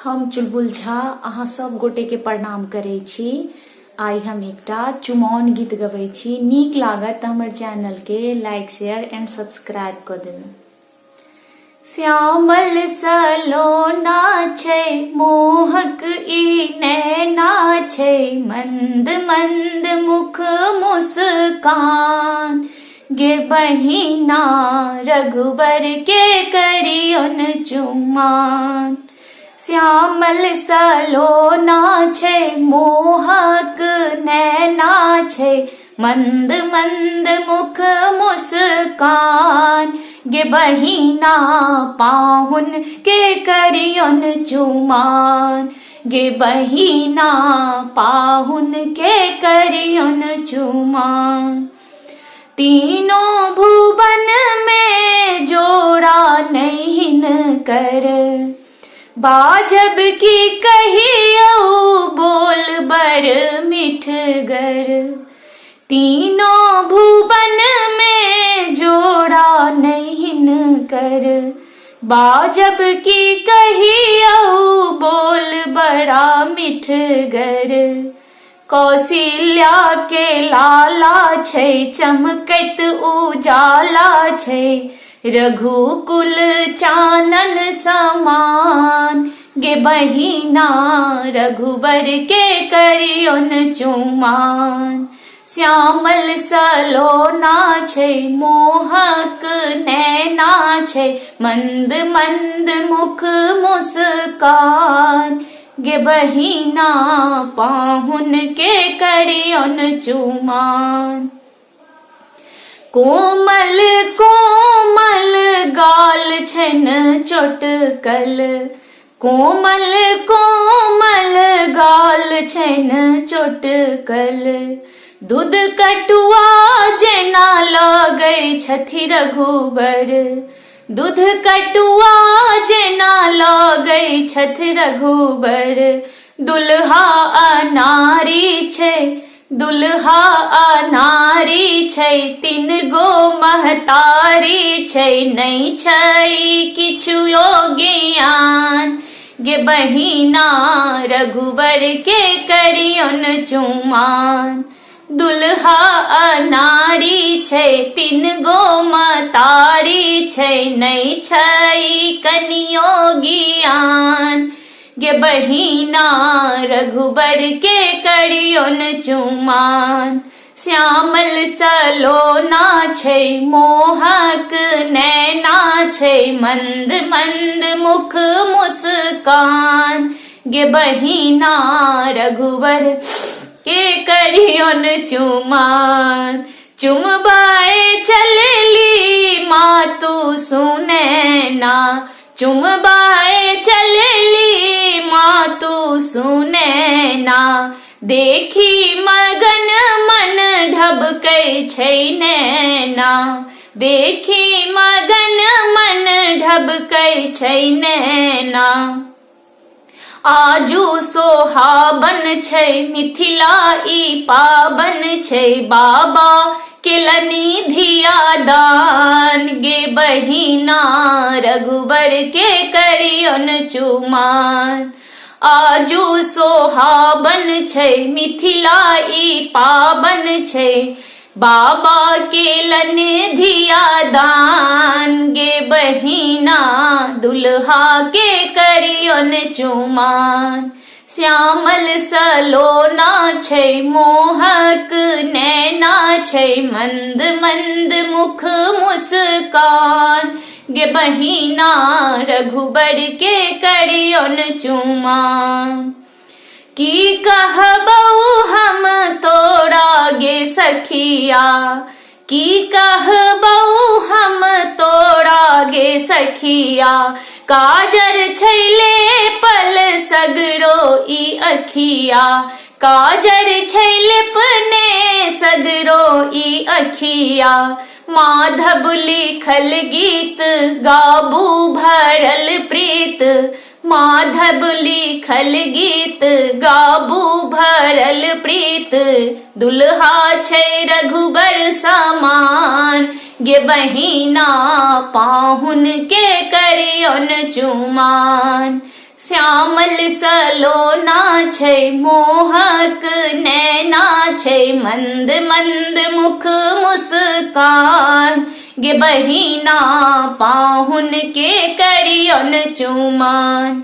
हम चुलबुल झा अहाँ सब गोटे के प्रणाम करे छी। आई हम एकटा चुमौन गीत गबै छी। नीक लागत त हमर चैनल के लाइक शेयर एंड सब्सक्राइब कर देबै। श्यामल सलोना छै मोहक ई नैना छै, मंद मंद मुख मुस्कान। गे बहिना रघुबर के करियन चुमान। श्यामल सलोना छै मोहक नैना छै, मंद मंद मुख मुस्कान। गे बहिना पाहुन के करियन चुमान। गे बहिना पाहुन के करियन चुमान। तीनों भुवन में जोड़ा नहीं कर, बाजब की कहियो बोल बर मिठगर। तीनों भुवन में जोड़ा नहीं कर, बाजब की कहियो बोल बड़ा मिठगर। कौशल्या के लाला छै चमकैत उजाला छै, रघुकुल चानन समान। गे बहिना रघुबर के करियन चुमान। श्यामल सलोना छै मोहक नैना छै, मंद मंद मुख मुस्कान। गे बहिना पाहुन के करियन चुमान। कोमल कोमल गाल छन चोटकल, कोमल कोमल गाल छन चोटकल। दूध कटुआ जेना लगै छथि रघुबर, दूध कटुआ जेना लगै छथि रघुबर। दुल्हा अनारी छै, दुल्हा अनारी छै, तीन गो महतारी छै, नहीं छै किछु योग्यान। गे बहिना रघुबर के करियन चुमान। दुल्हा अनारी छै, तीन गो महतारी छै, नहीं छै कनियो ज्ञान। गे बहिना रघुबर के करियन चुमान। श्यामल सलोना छै मोहक नैना छै, मंद मंद मुख मुस्कान। गे बहिना रघुबर के करियन चुमान। चुमबाए चलली मातु सुने ना, चुमबाए चलली मातु सुने ना। देखी मगन मन ढबकै छै नैना, देखी मगन मन ढबकै छै नैना। आजू सोहाबन छै मिथिला ई पाबन छै, बाबा केलनी धिया दान। गे बहिना रघुबर के करियन चुमान। आजू सोहाबन छै मिथिला ई पाबन छै, बाबा केलन धिया दान। गे बहिना दुल्हा के करियन चुमान। श्यामल सलोना छै मोहक नैना छै, मंद मंद मुख मुस्कान। गे बहिना रघुबर के करियन चुमान। की कहबौ हम तोरा गे सखिया, की कहबौ हम तोरा गे सखिया। काजर छैले पल सगरो ई अखिया, काजर छैले पने सगरो ई अखिया। माधव लिखल गीत गाबू भरल प्रीत, माधव लिखल गीत गाबू भरल प्रीत। दुल्हा छै रघुबर समान, गे बहिना पाहुन के करियन चुमान। श्यामल सलोना छै मोहक नैना छै मंद मंद मुख मुस्कान गे बहिना पाहुन के करियन चुमान।